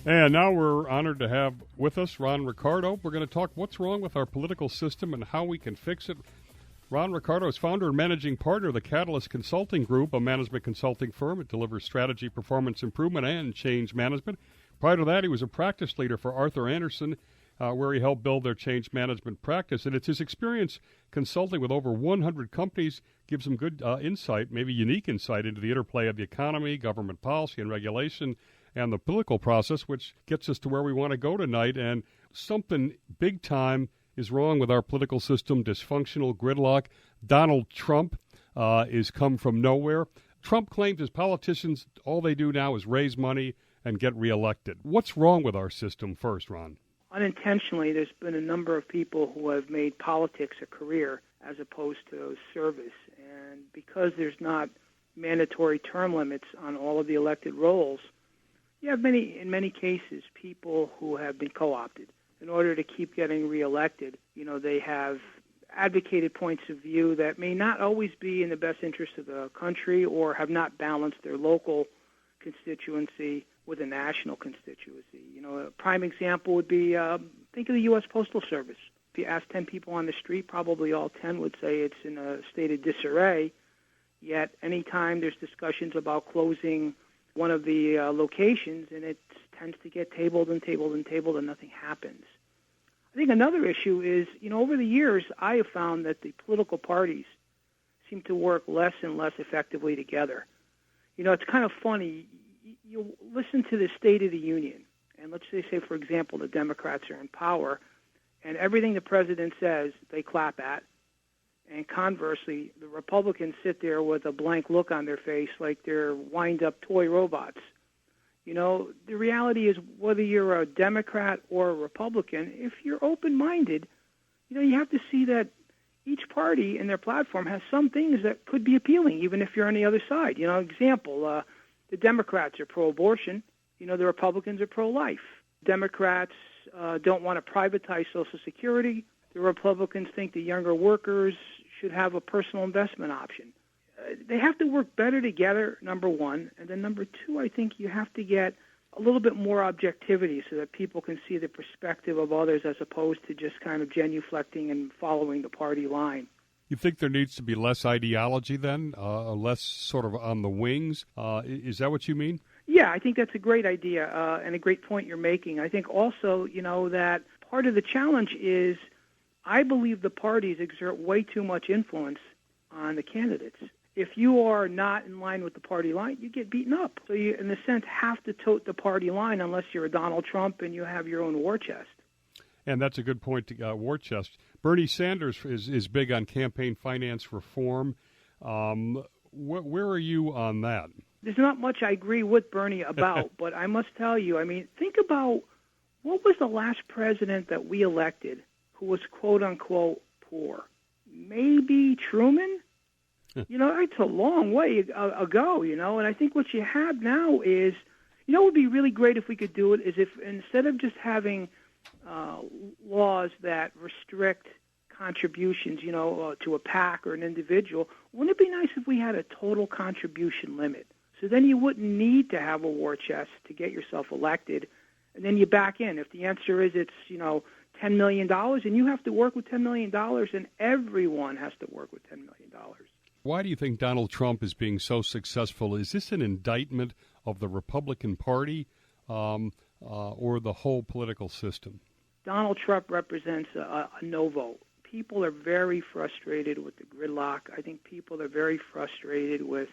And now we're honored to have with us Ron Ricardo. We're going to talk what's wrong with our political system and how we can fix it. Ron Ricardo is founder and managing partner of the Catalyst Consulting Group, a management consulting firm. It delivers strategy, performance improvement, and change management. Prior to that, he was a practice leader for Arthur Andersen, where he helped build their change management practice. And it's his experience consulting with over 100 companies gives him good insight, maybe unique insight into the interplay of the economy, government policy, and regulation, and the political process, which gets us to where we want to go tonight. And something big time is wrong with our political system, dysfunctional gridlock. Donald Trump is come from nowhere. Trump claims his politicians, all they do now is raise money and get reelected. What's wrong with our system first, Ron? Unintentionally, there's been a number of people who have made politics a career as opposed to service. And because there's not mandatory term limits on all of the elected roles, you have in many cases, people who have been co-opted. In order to keep getting reelected, they have advocated points of view that may not always be in the best interest of the country or have not balanced their local constituency with a national constituency. A prime example would be, think of the U.S. Postal Service. If you ask 10 people on the street, probably all 10 would say it's in a state of disarray, yet anytime there's discussions about closing one of the locations, and it tends to get tabled and tabled and tabled, and nothing happens. I think another issue is, over the years, I have found that the political parties seem to work less and less effectively together. It's kind of funny. You listen to the State of the Union, and let's say, for example, the Democrats are in power, and everything the president says, they clap at. And conversely, the Republicans sit there with a blank look on their face like they're wind-up toy robots. The reality is whether you're a Democrat or a Republican, if you're open-minded, you have to see that each party in their platform has some things that could be appealing, even if you're on the other side. Example, the Democrats are pro-abortion. The Republicans are pro-life. Democrats don't want to privatize Social Security. The Republicans think the younger workers should have a personal investment option. They have to work better together, number one. And then number two, I think you have to get a little bit more objectivity so that people can see the perspective of others as opposed to just kind of genuflecting and following the party line. You think there needs to be less ideology then, less sort of on the wings? Is that what you mean? Yeah, I think that's a great idea and a great point you're making. I think also, that part of the challenge is I believe the parties exert way too much influence on the candidates. If you are not in line with the party line, you get beaten up. So you, in a sense, have to tote the party line unless you're a Donald Trump and you have your own war chest. And that's a good point, war chest. Bernie Sanders is big on campaign finance reform. Where are you on that? There's not much I agree with Bernie about, but I must tell you, think about what was the last president that we elected who was quote-unquote poor? Maybe Truman? It's a long way ago, and I think what you have now is, what would be really great if we could do it is if instead of just having laws that restrict contributions, to a PAC or an individual, wouldn't it be nice if we had a total contribution limit? So then you wouldn't need to have a war chest to get yourself elected, and then you back in. If the answer is it's, $10 million, and you have to work with $10 million, and everyone has to work with $10 million. Why do you think Donald Trump is being so successful? Is this an indictment of the Republican Party or the whole political system? Donald Trump represents a no vote. People are very frustrated with the gridlock. I think people are very frustrated with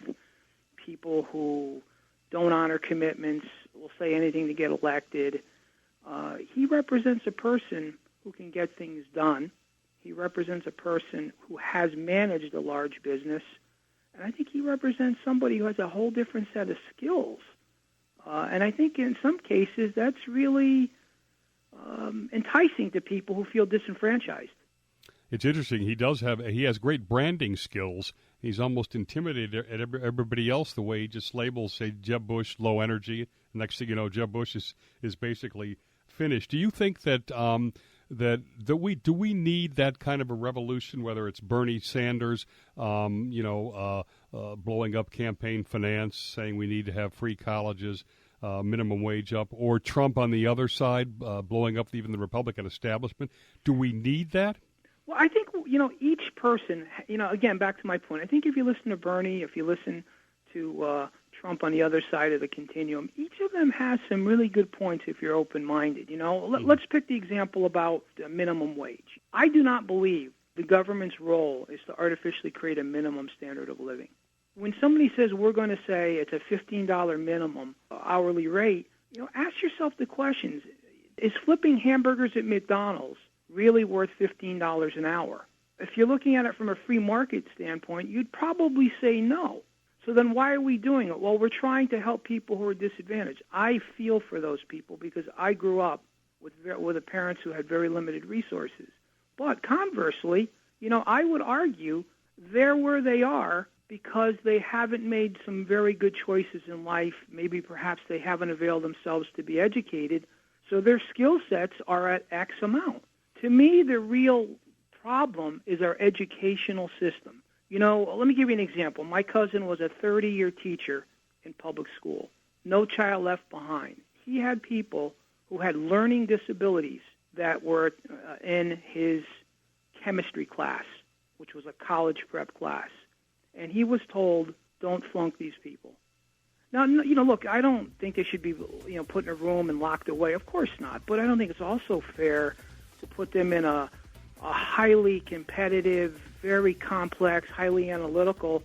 people who don't honor commitments, will say anything to get elected. He represents a person who can get things done. He represents a person who has managed a large business. And I think he represents somebody who has a whole different set of skills. And I think in some cases that's really enticing to people who feel disenfranchised. It's interesting. He has great branding skills. He's almost intimidated at everybody else the way he just labels, say, Jeb Bush, low energy. Next thing you know, Jeb Bush is basically finished. Do you think that we need that kind of a revolution, whether it's Bernie Sanders, blowing up campaign finance, saying we need to have free colleges, minimum wage up, or Trump on the other side blowing up even the Republican establishment? Do we need that? Well, I think, each person, again, back to my point, I think if you listen to Bernie, if you listen to Trump on the other side of the continuum, each of them has some really good points if you're open-minded. Let's pick the example about minimum wage. I do not believe the government's role is to artificially create a minimum standard of living. When somebody says we're going to say it's a $15 minimum hourly rate, ask yourself the questions. Is flipping hamburgers at McDonald's really worth $15 an hour? If you're looking at it from a free market standpoint, you'd probably say no. So then why are we doing it? Well, we're trying to help people who are disadvantaged. I feel for those people because I grew up with parents who had very limited resources. But conversely, I would argue they're where they are because they haven't made some very good choices in life. Maybe perhaps they haven't availed themselves to be educated, so their skill sets are at X amount. To me, the real problem is our educational system. Let me give you an example. My cousin was a 30-year teacher in public school. No child left behind. He had people who had learning disabilities that were in his chemistry class, which was a college prep class. And he was told, don't flunk these people. Now, look, I don't think they should be, put in a room and locked away. Of course not. But I don't think it's also fair to put them in a highly competitive, very complex, highly analytical,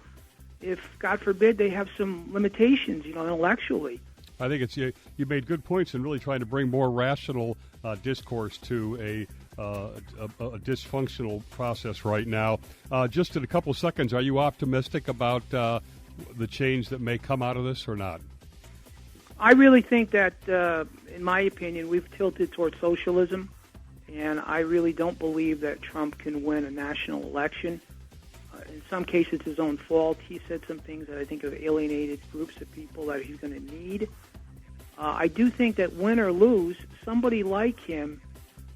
if, God forbid, they have some limitations, intellectually. I think you made good points in really trying to bring more rational discourse to a dysfunctional process right now. Just in a couple of seconds, are you optimistic about the change that may come out of this or not? I really think that, in my opinion, we've tilted towards socialism, and I really don't believe that Trump can win a national election. In some cases, it's his own fault. He said some things that I think have alienated groups of people that he's going to need. I do think that win or lose, somebody like him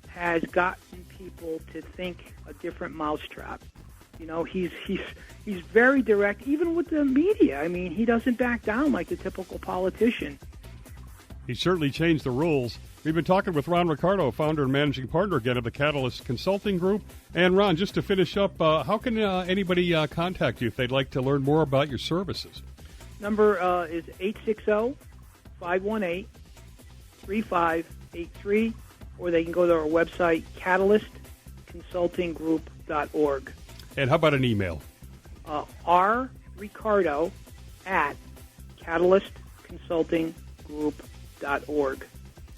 has gotten people to think a different mousetrap. He's very direct, even with the media. I mean, he doesn't back down like the typical politician. He certainly changed the rules. We've been talking with Ron Ricardo, founder and managing partner again of the Catalyst Consulting Group. And Ron, just to finish up, how can anybody contact you if they'd like to learn more about your services? Number is 860-518-3583, or they can go to our website, catalystconsultinggroup.org. And how about an email? rricardo@catalystconsultinggroup.org.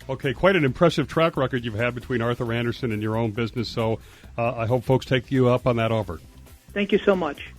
Okay, quite an impressive track record you've had between Arthur Andersen and your own business, so I hope folks take you up on that offer. Thank you so much.